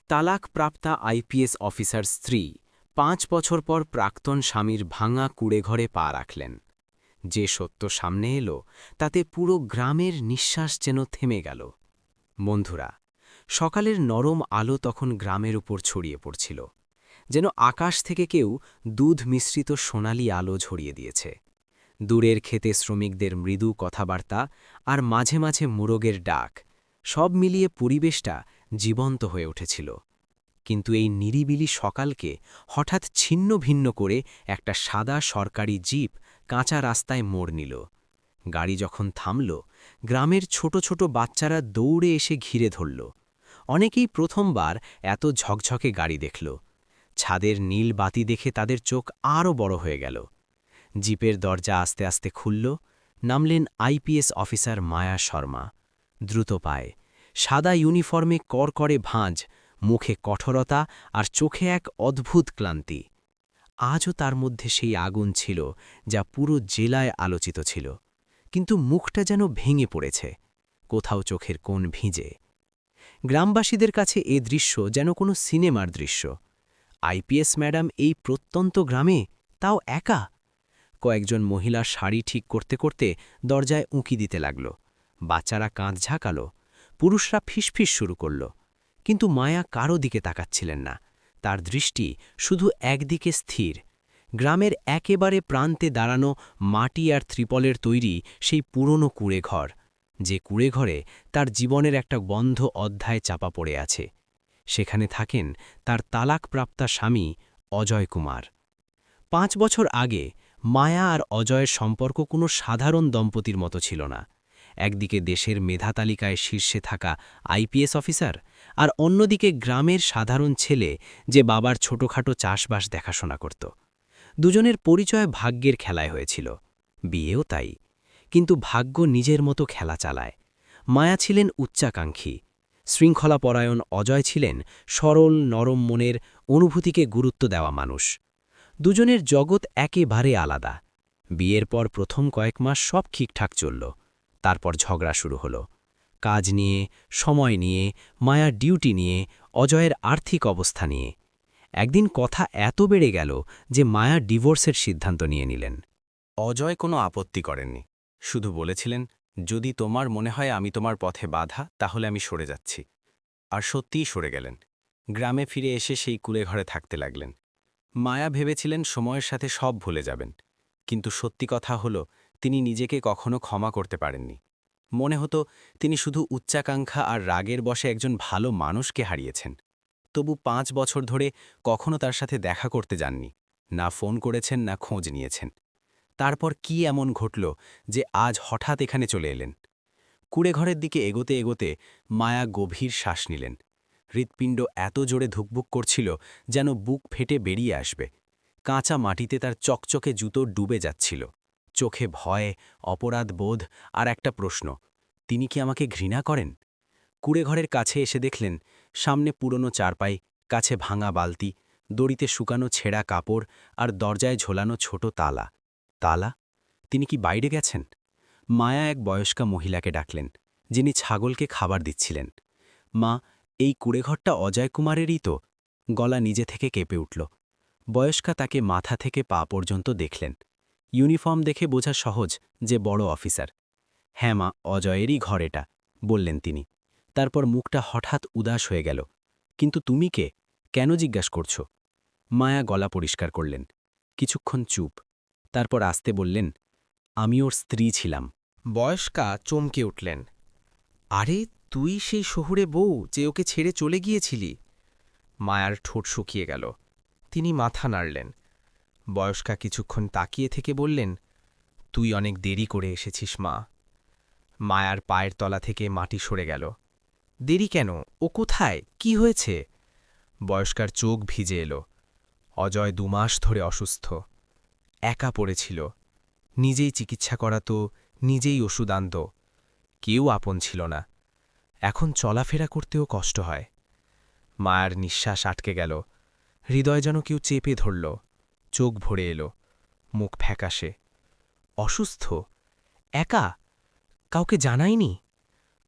তালাকপ্রাপ্তা IPS officer স্ত্রী ৫ বছর পর প্রাক্তন স্বামীর ভাঙা কুঁড়েঘরে পা রাখলেন। যে সত্য সামনে এলো তাতে পুরো গ্রামের নিঃশ্বাস যেন থেমে গেল। বন্ধুরা, সকালের নরম আলো তখন গ্রামের উপর ছড়িয়ে পড়ছিল, যেন আকাশ থেকে কেউ দুধ মিশ্রিত সোনালি আলো ঝরিয়ে দিয়েছে। দূরের ক্ষেতে শ্রমিকদের মৃদু কথাবার্তা আর মাঝে মাঝে মোরগের ডাক, সব মিলিয়ে পরিবেশটা জীবন্ত হয়ে উঠেছিল। কিন্তু এই নিরিবিলি সকালকে হঠাৎ ছিন্ন ভিন্ন করে একটা সাদা সরকারি জিপ কাঁচা রাস্তায় মোড় নিল। গাড়ি যখন থামল, গ্রামের ছোট ছোট বাচ্চারা দৌড়ে এসে ঘিরে ধরল। অনেকেই প্রথমবার এত ঝকঝকে গাড়ি দেখল। ছাদের নীল বাতি দেখে তাদের চোখ আরও বড় হয়ে গেল। জিপের দরজা আস্তে আস্তে খুলল। নামলেন আইপিএস অফিসার মায়া শর্মা। দ্রুত পায়ে, সাদা ইউনিফর্মে করকরে ভাঁজ, মুখে কঠোরতা আর চোখে এক অদ্ভুত ক্লান্তি। আজও তার মধ্যে সেই আগুন ছিল যা পুরো জেলায় আলোচিত ছিল, কিন্তু মুখটা যেন ভেঙে পড়েছে, কোথাও চোখের কোণ ভিজে। গ্রামবাসীদের কাছে এ দৃশ্য যেন কোনো সিনেমার দৃশ্য। আইপিএস ম্যাডাম এই প্রত্যন্ত গ্রামে, তাও একা। কয়েকজন মহিলা শাড়ি ঠিক করতে করতে দরজায় উঁকি দিতে লাগল। বাচ্চারা কাঁধ ঝাঁকাল, পুরুষরা ফিসফিস শুরু করল। কিন্তু মায়া কারো দিকে তাকাচ্ছিলেন না। তার দৃষ্টি শুধু একদিকে স্থির, গ্রামের একেবারে প্রান্তে দাঁড়ানো মাটি আর ত্রিপলের তৈরি সেই পুরনো কুঁড়েঘর, যে কুঁড়েঘরে তার জীবনের একটা বন্ধ অধ্যায় চাপা পড়ে আছে। সেখানে থাকেন তার তালাকপ্রাপ্তা স্বামী অজয় কুমার। ৫ বছর আগে মায়া আর অজয়ের সম্পর্ক কোনো সাধারণ দম্পতির মতো ছিল না। একদিকে দেশের মেধা তালিকায় শীর্ষে থাকা আইপিএস অফিসার, আর অন্যদিকে গ্রামের সাধারণ ছেলে যে বাবার ছোটখাটো চাষবাস দেখাশোনা করত। দুজনের পরিচয় ভাগ্যের খেলায় হয়েছিল, বিয়েও তাই। কিন্তু ভাগ্য নিজের মতো খেলা চালায়। মায়া ছিলেন উচ্চাকাঙ্ক্ষী, শৃঙ্খলাপরায়ণ অজয় ছিলেন সরল নরম মনের, অনুভূতিকে গুরুত্ব দেওয়া মানুষ। দুজনের জগৎ একেবারে আলাদা। বিয়ের পর প্রথম কয়েক মাস সব ঠিকঠাক চলল। তারপর ঝগড়া শুরু হলো, কাজ নিয়ে, সময় নিয়ে, মায়ার ডিউটি নিয়ে, অজয়ের আর্থিক অবস্থা নিয়ে। একদিন কথা এত বেড়ে গেল যে মায়া ডিভোর্সের সিদ্ধান্ত নিয়ে নিলেন। অজয় কোনো আপত্তি করেননি, শুধু বলেছিলেন, যদি তোমার মনে হয় আমি তোমার পথে বাধা, তাহলে আমি সরে যাচ্ছি। আর সত্যিই সরে গেলেন। গ্রামে ফিরে এসে সেই কুঁড়েঘরে থাকতে লাগলেন। মায়া ভেবেছিলেন সময়ের সাথে সব ভুলে যাবেন, কিন্তু সত্যি কথা হলো তিনি নিজেকে কখনো ক্ষমা করতে পারেননি। মনে হতো তিনি শুধু উচ্চাকাঙ্ক্ষা আর রাগের বশে একজন ভালো মানুষকে হারিয়েছেন। তবু ৫ বছর ধরে কখনো তার সাথে দেখা করতে যাননি, না ফোন করেছেন, না খোঁজ নিয়েছেন। তারপর কি এমন ঘটল যে আজ হঠাৎ এখানে চলে এলেন? কুঁড়েঘরের দিকে এগোতে এগোতে মায়া গভীর শ্বাস নিলেন। হৃৎপিণ্ড এত জোরে ধুকভুক করছিল যেন বুক ফেটে বেরিয়ে আসবে। কাঁচা মাটিতে তার চকচকে জুতো ডুবে যাচ্ছিল। চোখে ভয়, অপরাধ বোধ আর একটা প্রশ্ন, তিনি কি আমাকে ঘৃণা করেন? কুঁড়েঘরের কাছে এসে দেখলেন সামনে পুরনো চারপাই, কাছে ভাঙা বালতি, দড়িতে শুকানো ছেঁড়া কাপড় আর দরজায় ঝোলানো ছোট তালা। তালা? তিনি কি বাইরে গেছেন? মায়া এক বয়স্কা মহিলাকে ডাকলেন, যিনি ছাগলকে খাবার দিচ্ছিলেন। মা, এই কুঁড়েঘরটা অজয় কুমারেরই তো? গলা নিজে থেকে কেঁপে উঠল। বয়স্কা তাকে মাথা থেকে পা পর্যন্ত দেখলেন। ইউনিফর্ম দেখে বোঝা সহজ যে বড় অফিসার। হ্যাঁ মা, অজয়েরই ঘর এটা, বললেন তিনি। তারপর মুখটা হঠাৎ উদাস হয়ে গেল। কিন্তু তুমি কে? কেন জিজ্ঞাসা করছো? মায়া গলা পরিষ্কার করলেন। কিছুক্ষণ চুপ, তারপর আস্তে বললেন, আমি ওর স্ত্রী ছিলাম। বয়স্কা চমকে উঠলেন। আরে, তুই সেই শহুরে বউ যে ওকে ছেড়ে চলে গিয়েছিলি? মায়ার ঠোঁট শুকিয়ে গেল। তিনি মাথা নাড়লেন। বয়স্কা কিছুক্ষণ তাকিয়ে থেকে বললেন, তুই অনেক দেরি করে এসেছিস মা। মায়ার পায়ের তলা থেকে মাটি সরে গেল। দেরি কেন? ও কোথায়? কি হয়েছে? বয়স্কার চোখ ভিজে এলো। অজয় ২ মাস ধরে অসুস্থ, একা পড়েছিল। নিজেই চিকিৎসা করাতো, নিজেই ওষুধ আনত। কেউ আপন ছিল না। এখন চলাফেরা করতেও কষ্ট হয়। মায়ার নিঃশ্বাস আটকে গেল। হৃদয় যেন কেউ চেপে ধরল। চোখ ভরে এলো, মুখ ফ্যাকাশে। অসুস্থ? একা? কাউকে জানায়নি?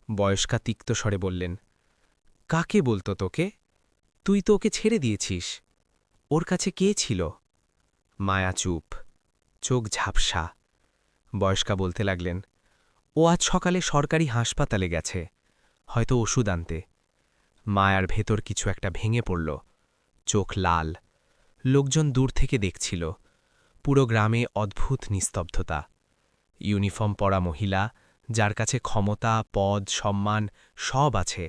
বয়স্কা তিক্ত স্বরে বললেন, কাকে বলতো তোকে? তুই তো ওকে ছেড়ে দিয়েছিস। ওর কাছে কে ছিল? মায়া চুপ, চোখ ঝাপসা। বয়স্কা বলতে লাগলেন, ও আজ সকালে সরকারি হাসপাতালে গেছে, হয়তো ওষুধ আনতে। মায়ার ভেতর কিছু একটা ভেঙে পড়ল। চোখ লাল। লোকজন দূর থেকে দেখছিল। পুরো গ্রামে অদ্ভুত নিস্তব্ধতা। ইউনিফর্ম পরা মহিলা, যার কাছে ক্ষমতা, পদ, সম্মান সব আছে,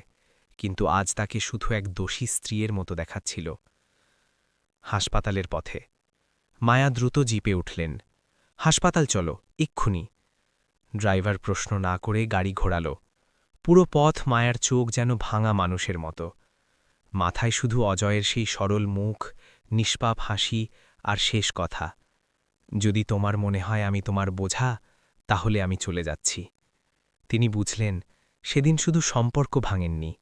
কিন্তু আজ তাকে শুধু এক দোষী স্ত্রীর মতো দেখাচ্ছিল। হাসপাতালের পথে মায়া দ্রুত জিপে উঠলেন। হাসপাতাল চলো, এক্ষুনি। ড্রাইভার প্রশ্ন না করে গাড়ি ঘোরাল। পুরো পথ মায়ার চোখ যেন ভাঙা মানুষের মতো। মাথায় শুধু অজয়ের সেই সরল মুখ, নিষ্পাপ হাসি আর শেষ কথা, যদি তোমার মনে হয় আমি তোমার বোঝা, তাহলে আমি চলে যাচ্ছি। তিনি বুঝলেন, সেদিন শুধু সম্পর্ক ভাঙেননি,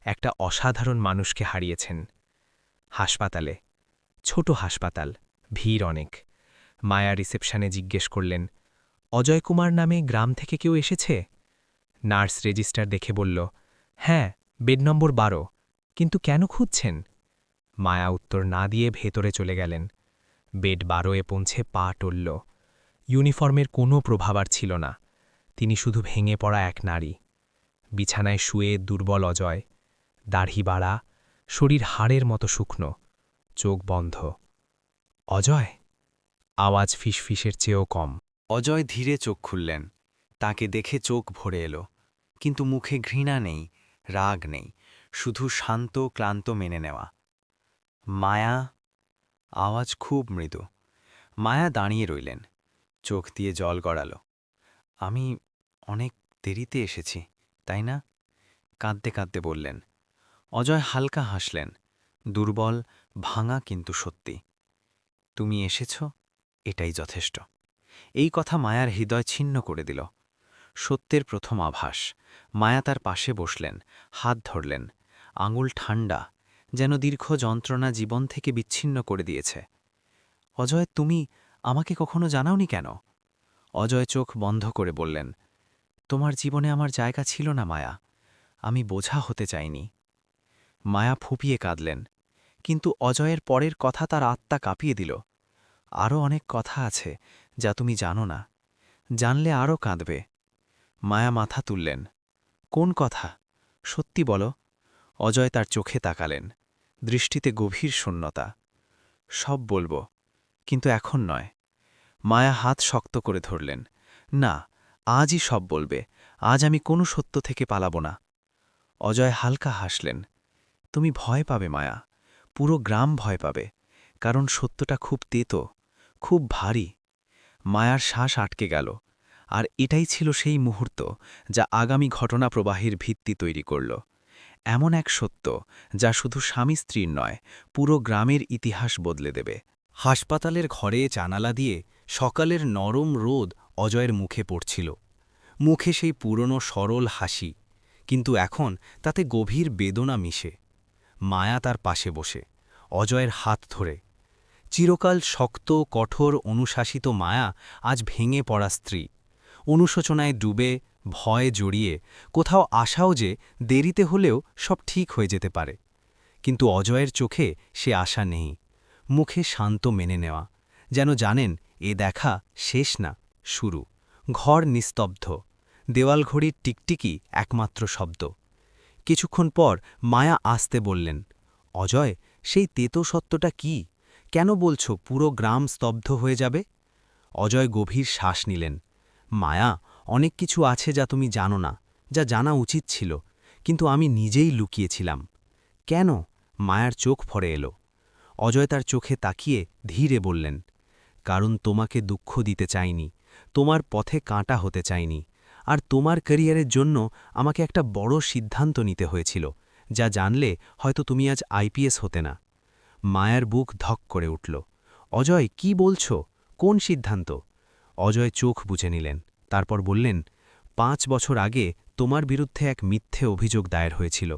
একটা অসাধারণ মানুষকে হারিয়েছেন। হাসপাতালে, ছোট হাসপাতাল, ভিড় অনেক। মায়া রিসেপশনে জিজ্ঞেস করলেন, অজয় কুমার নামে গ্রাম থেকে কেউ এসেছে? নার্স রেজিস্টার দেখে বলল, হ্যাঁ, বেড নম্বর 12। কিন্তু কেন খুঁজছেন? মায়া উত্তর না দিয়ে ভেতরে চলে গেলেন। বেড 12-এ পৌঁছে পা টলল। ইউনিফর্মের কোনো প্রভাব আর ছিল না। তিনি শুধু ভেঙে পড়া এক নারী। বিছানায় শুয়ে দুর্বল অজয়, দাড়ি বাড়া, শরীর হাড়ের মতো শুকনো, চোখ বন্ধ। অজয়? আওয়াজ ফিসফিসের চেয়েও কম। অজয় ধীরে চোখ খুললেন। তাকে দেখে চোখ ভরে এলো, কিন্তু মুখে ঘৃণা নেই, রাগ নেই, শুধু শান্ত ক্লান্ত মেনে নেওয়া। মায়া? আওয়াজ খুব মৃদু। মায়া দাঁড়িয়ে রইলেন, চোখ দিয়ে জল গড়াল। আমি অনেক দেরিতে এসেছি, তাই না? কাঁদতে কাঁদতে বললেন। অজয় হালকা হাসলেন, দুর্বল, ভাঙা কিন্তু সত্যি। তুমি এসেছ, এটাই যথেষ্ট। এই কথা মায়ার হৃদয় ছিন্ন করে দিল। সত্যের প্রথম আভাস। মায়া তার পাশে বসলেন, হাত ধরলেন, আঙুল ঠান্ডা, যেন দীর্ঘ যন্ত্রণা জীবন থেকে বিচ্ছিন্ন করে দিয়েছে। অজয়, তুমি আমাকে কখনো জানাওনি কেন? অজয় চোখ বন্ধ করে বললেন, তোমার জীবনে আমার জায়গা ছিল না মায়া, আমি বোঝা হতে চাইনি। মায়া ফুঁপিয়ে কাঁদলেন, কিন্তু অজয়ের পরের কথা তার আত্মা কাঁপিয়ে দিল। আরও অনেক কথা আছে যা তুমি জানো না, জানলে আরও কাঁদবে। মায়া মাথা তুললেন। কোন কথা? সত্যি বলো। অজয় তার চোখে তাকালেন, দৃষ্টিতে গভীর শূন্যতা। সব বলবো, কিন্তু এখন নয়। মায়া হাত শক্ত করে ধরলেন। না, আজই সব বলবে, আজ আমি কোনো সত্য থেকে পালাব না। অজয় হালকা হাসলেন। তুমি ভয় পাবে মায়া, পুরো গ্রাম ভয় পাবে, কারণ সত্যটা খুব তেতো, খুব ভারী। মায়ার শ্বাস আটকে গেল, আর এটাই ছিল সেই মুহূর্ত যা আগামী ঘটনা প্রবাহের ভিত্তি তৈরি করল। এমন এক সত্য যা শুধু স্বামী স্ত্রীর নয়, পুরো গ্রামের ইতিহাস বদলে দেবে। হাসপাতালের ঘরে জানালা দিয়ে সকালের নরম রোদ অজয়ের মুখে পড়ছিল। মুখে সেই পুরনো সরল হাসি, কিন্তু এখন তাতে গভীর বেদনা মিশে। মায়া তার পাশে বসে, অজয়ের হাত ধরে। চিরকাল শক্ত, কঠোর, অনুশাসিত মায়া আজ ভেঙে পড়া স্ত্রী, অনুশোচনায় ডুবে, ভয়ে জড়িয়ে, কোথাও আশাও যে দেরিতে হলেও সব ঠিক হয়ে যেতে পারে। কিন্তু অজয়ের চোখে সে আশা নেই, মুখে শান্ত মেনে নেওয়া, যেন জানেন এ দেখা শেষ না, শুরু। ঘর নিস্তব্ধ, দেওয়াল ঘড়ির টিকটিকি একমাত্র শব্দ। কিছুক্ষণ পর মায়া আস্তে বললেন, অজয়, সেই তেতো সত্যটা কি? কেন বলছো পুরো গ্রাম স্তব্ধ হয়ে যাবে? অজয় গভীর শ্বাস নিলেন। মায়া, অনেক কিছু আছে যা তুমি জানো না, যা জানা উচিত ছিল, কিন্তু আমি নিজেই লুকিয়েছিলাম। কেন? মায়ার চোখ ভরে এলো। অজয় তার চোখে তাকিয়ে ধীরে বললেন, কারণ তোমাকে দুঃখ দিতে চাইনি, তোমার পথে কাঁটা হতে চাইনি, আর তোমার ক্যারিয়ারের জন্য আমাকে একটা বড় সিদ্ধান্ত নিতে হয়েছিল, যা জানলে হয়তো তুমি আজ আইপিএস হতে না। মায়ার বুক ধক করে উঠল। অজয়, কি বলছো? কোন সিদ্ধান্ত? অজয় চোখ বুঝে নিলেন, তারপর বললেন, 5 বছর আগে তোমার বিরুদ্ধে এক মিথ্যে অভিযোগ দায়ের হয়েছিল,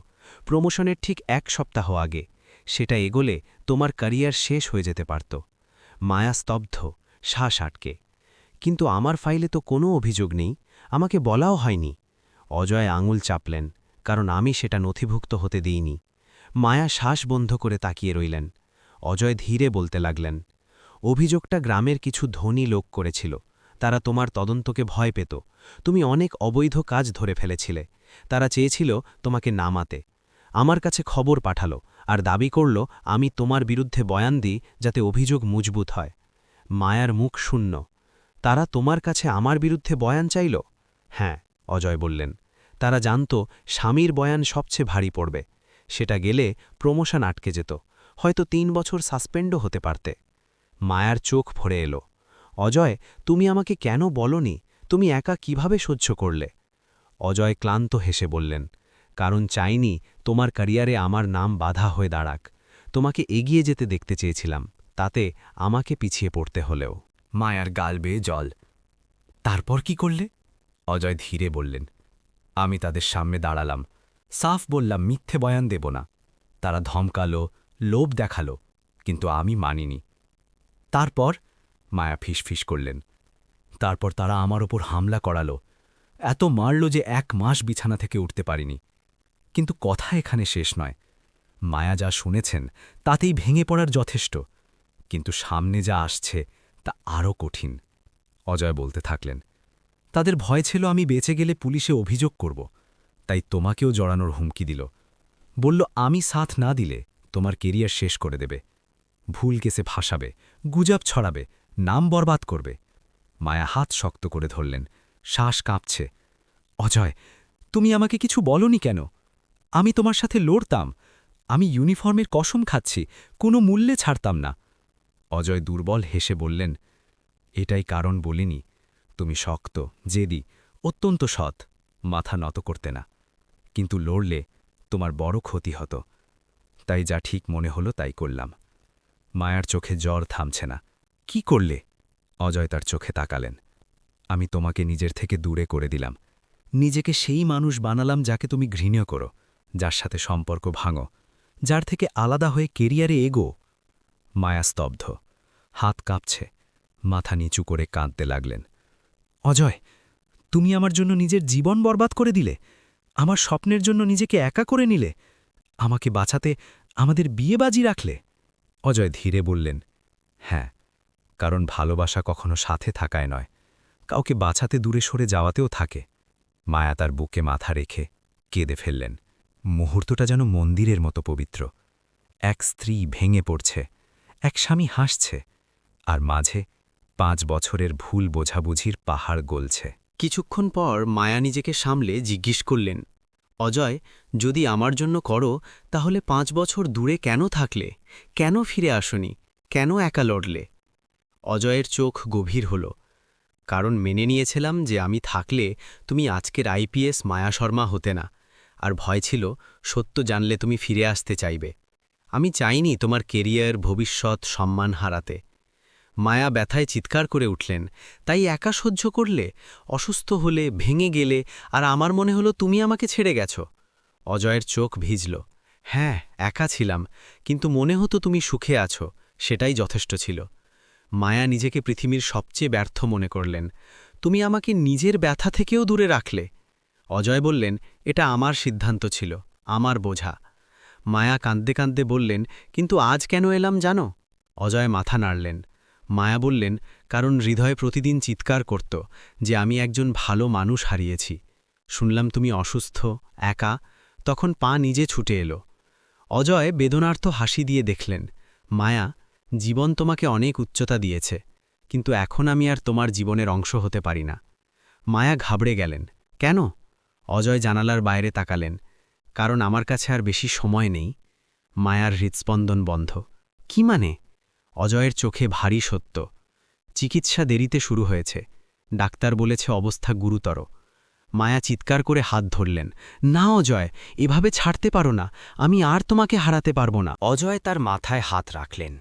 প্রমোশনের ঠিক 1 সপ্তাহ আগে। সেটা এগোলে তোমার ক্যারিয়ার শেষ হয়ে যেতে পারত। মায়া স্তব্ধ, শ্বাস আটকে। কিন্তু আমার ফাইলে তো কোনো অভিযোগ নেই, আমাকে বলাও হয়নি। অজয় আঙুল চাপলেন, কারণ আমি সেটা নথিভুক্ত হতে দিইনি। মায়া শ্বাস বন্ধ করে তাকিয়ে রইলেন। অজয় ধীরে বলতে লাগলেন, অভিযোগটা গ্রামের কিছু ধনী লোক করেছিল। তারা তোমার তদন্তকে ভয় পেত। তুমি অনেক অবৈধ কাজ ধরে ফেলেছিলে। তারা চেয়েছিল তোমাকে নামাতে। আমার কাছে খবর পাঠালো আর দাবি করল আমি তোমার বিরুদ্ধে বয়ান দিই যাতে অভিযোগ মজবুত হয়। মায়ার মুখ শূন্য। তারা তোমার কাছে আমার বিরুদ্ধে বয়ান চাইল? হ্যাঁ, অজয় বললেন। তারা জানত স্বামীর বয়ান সবচেয়ে ভারী পড়বে। সেটা গেলে প্রমোশন আটকে যেত, হয়তো ৩ বছর সাসপেন্ডও হতে পারতে। মায়ার চোখ ভরে এলো। অজয়, তুমি আমাকে কেন বলনি? তুমি একা কিভাবে সহ্য করলে? অজয় ক্লান্ত হেসে বললেন, কারণ চাইনি তোমার ক্যারিয়ারে আমার নাম বাধা হয়ে দাঁড়াক। তোমাকে এগিয়ে যেতে দেখতে চেয়েছিলাম, তাতে আমাকে পিছিয়ে পড়তে হলেও। মায়ার গাল বেয়ে জল। তারপর কি করলে? অজয় ধীরে বললেন, আমি তাদের সামনে দাঁড়ালাম। সাফ বললাম মিথ্যে বয়ান দেব না। তারা ধমকালো, লোভ দেখালো, কিন্তু আমি মানিনি। তারপর মায়া ফিসফিস করলেন, তারপর তারা আমার ওপর হামলা করালো। এত মারল যে ১ মাস বিছানা থেকে উঠতে পারিনি। কিন্তু কথা এখানে শেষ নয়। মায়া যা শুনেছেন তাতেই ভেঙে পড়ার যথেষ্ট, কিন্তু সামনে যা আসছে তা আরও কঠিন। অজয় বলতে থাকলেন, তাদের ভয় ছিল আমি বেঁচে গেলে পুলিশে অভিযোগ করব, তাই তোমাকেও জড়ানোর হুমকি দিল। বলল আমি সাথ না দিলে তোমার কেরিয়ার শেষ করে দেবে, ভুল কেসে ফাঁসাবে, গুজব ছড়াবে, নাম বরবাদ করবে। মায়া হাত শক্ত করে ধরলেন, শ্বাস কাঁপছে। অজয়, তুমি আমাকে কিছু বলনি কেন? আমি তোমার সাথে লড়তাম। আমি ইউনিফর্মের কসম খাচ্ছি, কোনো মূল্যে ছাড়তাম না। অজয় দুর্বল হেসে বললেন, এটাই কারণ বলিনি। তুমি শক্ত, জেদি, অত্যন্ত সৎ, মাথা নত করতে না। কিন্তু লড়লে তোমার বড় ক্ষতি হতো। তাই যা ঠিক মনে হলো তাই করলাম। মায়ার চোখে জ্বর থামছে না। কি করলে? অজয় তার চোখে তাকালেন। আমি তোমাকে নিজের থেকে দূরে করে দিলাম। নিজেকে সেই মানুষ বানালাম যাকে তুমি ঘৃণা করো, যার সাথে সম্পর্ক ভাঙো, যার থেকে আলাদা হয়ে কেরিয়ারে এগো। মায়া স্তব্ধ, হাত কাঁপছে, মাথা নিচু করে কাঁদতে লাগলেন। অজয়, তুমি আমার জন্য নিজের জীবন বরবাদ করে দিলে, আমার স্বপ্নের জন্য নিজেকে একা করে নিলে, আমাকে বাঁচাতে আমাদের বিয়ে বাজি রাখলে। অজয় ধীরে বললেন, হ্যাঁ, কারণ ভালোবাসা কখনো সাথে থাকায় নয়, কাউকে বাঁচাতে দূরে সরে যাওয়াতেও থাকে। মায়া তার বুকে মাথা রেখে কেঁদে ফেললেন। মুহূর্তটা যেন মন্দিরের মতো পবিত্র। এক স্ত্রী ভেঙে পড়ছে, এক স্বামী হাসছে, আর মাঝে ৫ বছরের ভুল বোঝাবুঝির পাহাড় গলছে। কিছুক্ষণ পর মায়া নিজেকে সামলে জিজ্ঞেস করলেন, অজয়, যদি আমার জন্য করো তাহলে ৫ বছর দূরে কেন থাকলে? কেন ফিরে আসনি? কেন একা লড়লে? অজয়ের চোখ গভীর হল। কারণ মেনে নিয়েছিলাম যে আমি থাকলে তুমি আজকের আইপিএস মায়া শর্মা হতে না, আর ভয় ছিল সত্য জানলে তুমি ফিরে আসতে চাইবে। আমি চাইনি তোমার কেরিয়ার, ভবিষ্যৎ, সম্মান হারাতে। মায়া ব্যথায় চিৎকার করে উঠলেন, তাই একা সহ্য করলে? অসুস্থ হলে, ভেঙে গেলে, আর আমার মনে হলো তুমি আমাকে ছেড়ে গেছ। অজয়ের চোখ ভিজল। হ্যাঁ, একা ছিলাম, কিন্তু মনে হতো তুমি সুখে আছো, সেটাই যথেষ্ট ছিল। মায়া নিজেকে পৃথিবীর সবচেয়ে ব্যর্থ মনে করলেন। তুমি আমাকে নিজের ব্যথা থেকেও দূরে রাখলে। অজয় বললেন, এটা আমার সিদ্ধান্ত ছিল, আমার বোঝা। মায়া কাঁদতে কাঁদতে বললেন, কিন্তু আজ কেন এলাম জানো? অজয় মাথা নাড়লেন। মায়া বললেন, কারণ হৃদয় প্রতিদিন চিৎকার করত যে আমি একজন ভালো মানুষ হারিয়েছি। শুনলাম তুমি অসুস্থ, একা, তখন পা নিজে ছুটে এলো। অজয় বেদনার্থ হাসি দিয়ে দেখলেন, মায়া, জীবন তোমাকে অনেক উচ্চতা দিয়েছে, কিন্তু এখন আমি আর তোমার জীবনের অংশ হতে পারি না। মায়া ঘাবড়ে গেলেন। কেন? অজয় জানালার বাইরে তাকালেন। কারণ আমার কাছে আর বেশি সময় নেই। মায়ার হৃৎস্পন্দন বন্ধ। কি মানে? অজয়ের চোখে ভারী সত্য। চিকিৎসা দেরিতে শুরু হয়েছে, ডাক্তার বলেছে অবস্থা গুরুতর। মায়া চিৎকার করে হাত ধরলেন, না অজয়, এভাবে ছাড়তে পারো না, আমি আর তোমাকে হারাতে পারবো না। অজয় তার মাথায় হাত রাখলেন।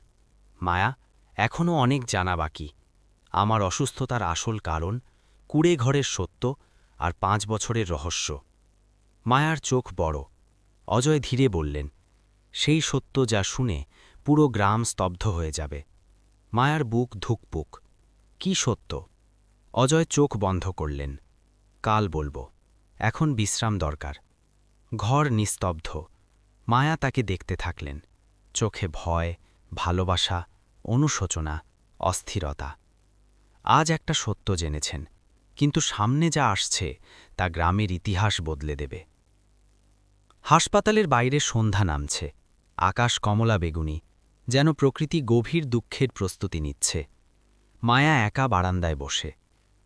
মায়া, এখনও অনেক জানা বাকি। আমার অসুস্থতার আসল কারণ, কুড়ে ঘরের সত্য, আর ৫ বছরের রহস্য। মায়ার চোখ বড়। অজয় ধীরে বললেন, সেই সত্য যা শুনে পুরো গ্রাম স্তব্ধ হয়ে যাবে। মায়ার বুক ধুকপুক। কি সত্য? অজয় চোখ বন্ধ করলেন। কাল বলবো, এখন বিশ্রাম দরকার। ঘর নিস্তব্ধ। মায়া তাকে দেখতে থাকলেন, চোখে ভয়, ভালোবাসা, অনুশোচনা, অস্থিরতা। আজ একটা সত্য জেনেছেন, কিন্তু সামনে যা আসছে তা গ্রামের ইতিহাস বদলে দেবে। হাসপাতালের বাইরে সন্ধ্যা নামছে, আকাশ কমলা বেগুনি, যেন প্রকৃতি গভীর দুঃখের প্রস্তুতি নিচ্ছে। মায়া একা বারান্দায় বসে,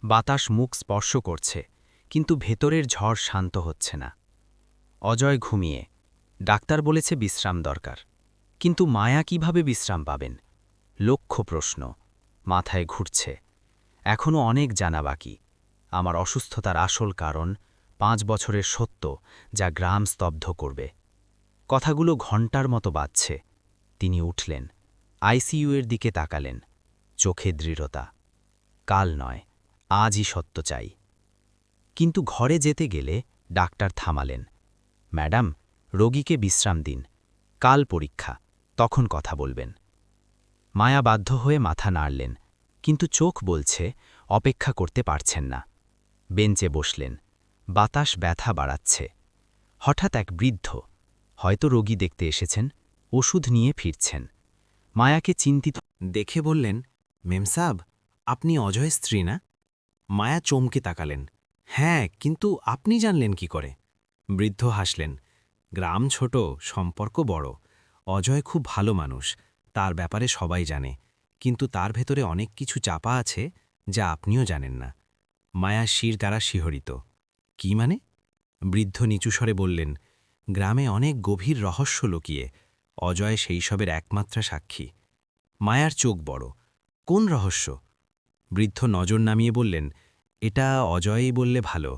বাতাস মুখ স্পর্শ করছে, কিন্তু ভেতরের ঝড় শান্ত হচ্ছে না। অজয় ঘুমিয়ে, ডাক্তার বলেছে বিশ্রাম দরকার, কিন্তু মায়া কিভাবে বিশ্রাম পাবেন? লক্ষ প্রশ্ন মাথায় ঘুরছে। এখনও অনেক জানা বাকি। আমার অসুস্থতার আসল কারণ, 5 বছরের সত্য যা গ্রাম স্তব্ধ করবে। কথাগুলো ঘণ্টার মতো বাজছে। তিনি উঠলেন, আইসিইউ এর দিকে তাকালেন, চোখে দৃঢ়তা। কাল নয়, আজই সত্য চাই। কিন্তু ঘরে যেতে গেলে ডাক্তার থামালেন। ম্যাডাম, রোগীকে বিশ্রাম দিন, কাল পরীক্ষা, তখন কথা বলবেন। মায়া বাধ্য হয়ে মাথা নাড়লেন, কিন্তু চোখ বলছে অপেক্ষা করতে পারছেন না। বেঞ্চে বসলেন, বাতাস ব্যথা বাড়াচ্ছে। হঠাৎ এক বৃদ্ধ, হয়তো রোগী দেখতে এসেছেন, ওষুধ নিয়ে ফিরছেন। মায়াকে চিন্তিত দেখে বললেন, মেমসাব, আপনি অজয়ের স্ত্রী না? মায়া চমকে তাকালেন। হ্যাঁ, কিন্তু আপনি জানলেন কি করে? বৃদ্ধ হাসলেন। গ্রাম ছোট, সম্পর্ক বড়। অজয় খুব ভালো মানুষ, তার ব্যাপারে সবাই জানে, কিন্তু তার ভেতরে অনেক কিছু চাপা আছে যা আপনিও জানেন না। মায়া শির দ্বারা শিহরিত। কি মানে? বৃদ্ধ নিচুস্বরে বললেন, গ্রামে অনেক গভীর রহস্য লুকিয়ে, অজয় সেই সবের একমাত্র সাক্ষী। মায়ার চোখ বড়। কোন রহস্য? বৃদ্ধ নজর নামিয়ে বললেন, এটা অজয়ই বললে ভালো,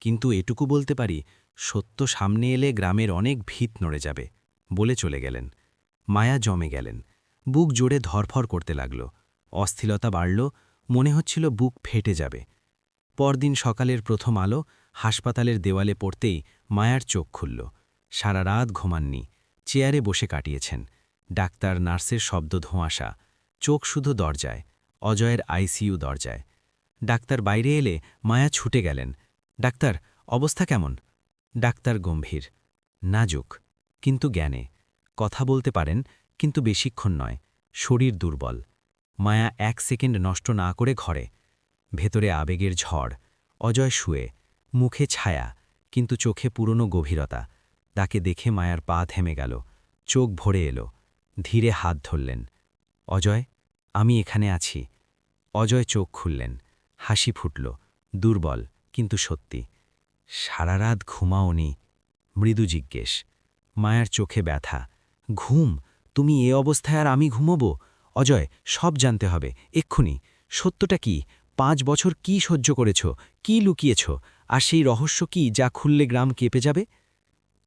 কিন্তু এটুকু বলতে পারি, সত্য সামনে এলে গ্রামের অনেক ভিত নড়ে যাবে, বলে চলে গেলেন। মায়া জমে গেলেন, বুক জোরে ধরফর করতে লাগল, অস্থিরতা বাড়ল, মনে হচ্ছিল বুক ফেটে যাবে। পরদিন সকালের প্রথম আলো হাসপাতালের দেওয়ালে পড়তেই মায়ার চোখ খুলল। সারা রাত ঘুমাননি, চেয়ারে বসে কাটিয়েছেন। ডাক্তার নার্সের শব্দ ধোঁয়াশা, চোখ শুধু দরজায়, অজয়ের আইসিইউ দরজায়। ডাক্তার বাইরে এলে মায়া ছুটে গেলেন। ডাক্তার, অবস্থা কেমন? ডাক্তার গম্ভীর, নাজুক, কিন্তু জ্ঞানে। কথা বলতে পারেন, কিন্তু বেশিক্ষণ নয়, শরীর দুর্বল। মায়া 1 সেকেন্ড নষ্ট না করে ঘরে। ভেতরে আবেগের ঝড়। অজয় শুয়ে, মুখে ছায়া, কিন্তু চোখে পুরনো গভীরতা। তাকে দেখে মায়ার পা থেমে গেল, চোখ ভরে এলো। ধীরে হাত ধরলেন। অজয়, আমি এখানে আছি। অজয় চোখ খুললেন, হাসি ফুটল, দুর্বল কিন্তু সত্যি। সারা রাত ঘুমাওনি? মৃদু জিজ্ঞেস। মায়ার চোখে ব্যথা। ঘুম? তুমি এ অবস্থায় আর আমি ঘুমোব? অজয়, সব জানতে হবে, এক্ষুনি। সত্যটা কি? 5 বছর কি সহ্য করেছ, কি লুকিয়েছ, আর সেই রহস্য কি যা খুললে গ্রাম কেঁপে যাবে?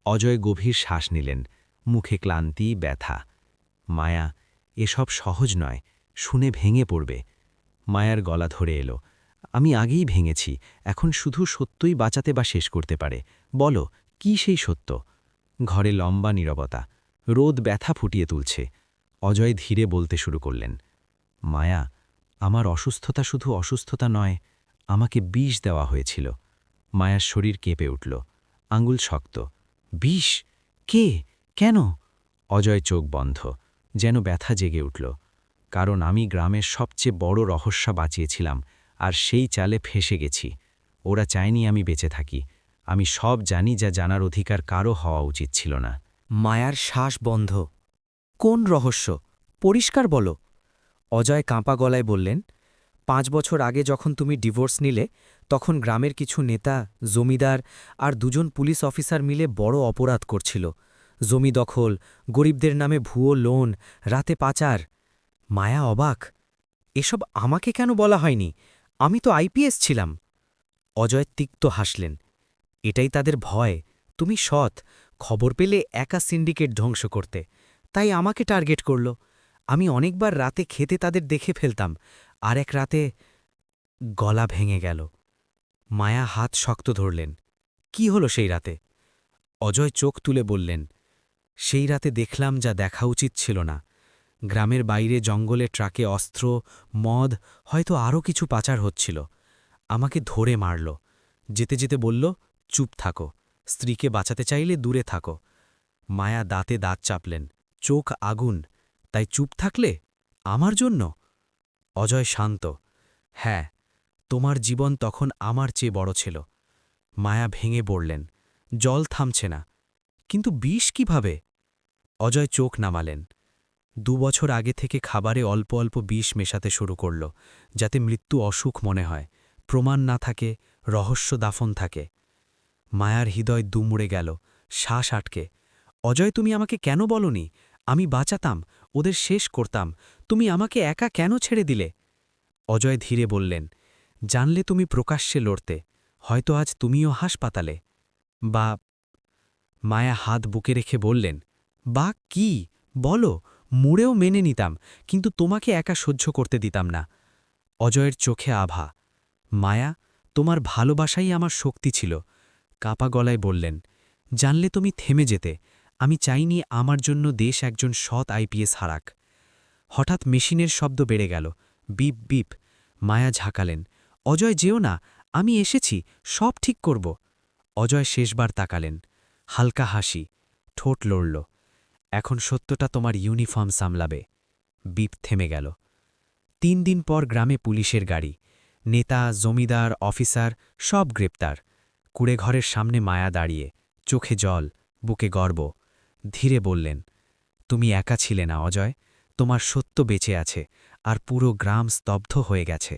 অজয় গভীর শ্বাস নিলেন, মুখে ক্লান্তি, ব্যথা। মায়া, এসব সহজ নয়, শুনে ভেঙে পড়বে। মায়ার গলা ধরে এলো। আমি আগেই ভেঙেছি, এখন শুধু সত্যই বাঁচাতে বা শেষ করতে পারে। বলো, কি সেই সত্য? ঘরে লম্বা নীরবতা, রোদ ব্যথা ফুটিয়ে তুলছে। অজয় ধীরে বলতে শুরু করলেন, মায়া, আমার অসুস্থতা শুধু অসুস্থতা নয়, আমাকে বিষ দেওয়া হয়েছিল। মায়ার শরীর কেঁপে উঠল, আঙুল শক্ত। বিষ? কে? কেন? অজয় চোখ বন্ধ, যেন ব্যথা জেগে উঠল। কারণ আমি গ্রামের সবচেয়ে বড় রহস্য বাঁচিয়েছিলাম, আর সেই চালে ফেঁসে গেছি। ওরা চায়নি আমি বেঁচে থাকি। আমি সব জানি যা জানার অধিকার কারও হওয়া উচিত ছিল না। মায়ার শ্বাস বন্ধ। কোন রহস্য? পরিষ্কার বলো। অজয় কাঁপা গলায় বললেন, 5 বছর আগে যখন তুমি ডিভোর্স নিলে, তখন গ্রামের কিছু নেতা, জমিদার আর 2জন পুলিশ অফিসার মিলে বড় অপরাধ করছিল। জমি দখল, গরিবদের নামে ভুয়ো লোন, রাতে পাচার। মায়া অবাক। এসব আমাকে কেন বলা হয়নি? আমি তো আইপিএস ছিলাম। অজয় তিক্ত হাসলেন। এটাই তাদের ভয়। তুমি সৎ, খবর পেলে একা সিন্ডিকেট ধ্বংস করতে, তাই আমাকে টার্গেট করল। আমি অনেকবার রাতে খেতে তাদের দেখে ফেলতাম, আর এক রাতে গলা ভেঙে গেল। মায়া হাত শক্ত ধরলেন। কি হলো সেই রাতে? অজয় চোখ তুলে বললেন, সেই রাতে দেখলাম যা দেখা উচিত ছিল না। গ্রামের বাইরে জঙ্গলে ট্রাকে অস্ত্র, মদ, হয়তো আরও কিছু পাচার হচ্ছিল। আমাকে ধরে মারল। যেতে যেতে বলল, চুপ থাকো, স্ত্রীকে বাঁচাতে চাইলে দূরে থাকো। মায়া দাঁতে দাঁত চাপলেন, চোখ আগুন। তাই চুপ থাকলে? আমার জন্য? অজয় শান্ত। হ্যাঁ, তোমার জীবন তখন আমার চেয়ে বড় ছিল। মায়া ভেঙে পড়লেন। জল থামছে না। কিন্তু বিষ কিভাবে? অজয় চোখ নামালেন। ২ বছর আগে থেকে খাবারে অল্প অল্প বিষ মেশাতে শুরু করল, যাতে মৃত্যু অসুখ মনে হয়, প্রমাণ না থাকে, রহস্য দাফন থাকে। মায়ার হৃদয় দুমড়ে গেল, শ্বাস আটকে। অজয়, তুমি আমাকে কেন বলনি? আমি বাঁচাতাম, ওদের শেষ করতাম। তুমি আমাকে একা কেন ছেড়ে দিলে? অজয় ধীরে বললেন, জানলে তুমি প্রকাশ্যে লড়তে, হয়তো আজ তুমিও হাসপাতালে। বা মায়া হাত বুকে রেখে বললেন, বা কি বলো? মুড়েও মেনে নিতাম, কিন্তু তোমাকে একা সহ্য করতে দিতাম না। অজয়ের চোখে আভা। মায়া, তোমার ভালোবাসাই আমার শক্তি ছিল। কাপা গলায় বললেন, জানলে তুমি থেমে যেতে। আমি চাইনি আমার জন্য দেশ একজন সৎ আইপিএস হারাক। হঠাৎ মেশিনের শব্দ বেড়ে গেল, বিপ বিপ। মায়া ঝাঁকালেন, অজয় যেও না, আমি এসেছি, সব ঠিক করব। অজয় শেষবার তাকালেন, হালকা হাসি, ঠোঁট লড়ল। এখন সত্যটা তোমার ইউনিফর্ম সামলাবে। বিপ থেমে গেল। ৩ দিন পর গ্রামে পুলিশের গাড়ি। নেতা, জমিদার, অফিসার সব গ্রেপ্তার। কুড়েঘরের সামনে মায়া দাঁড়িয়ে, চোখে জল, বুকে গর্ব। ধীরে বললেন, তুমি একা ছিলে না অজয়, তোমার সত্য বেঁচে আছে, আর পুরো গ্রাম স্তব্ধ হয়ে গেছে।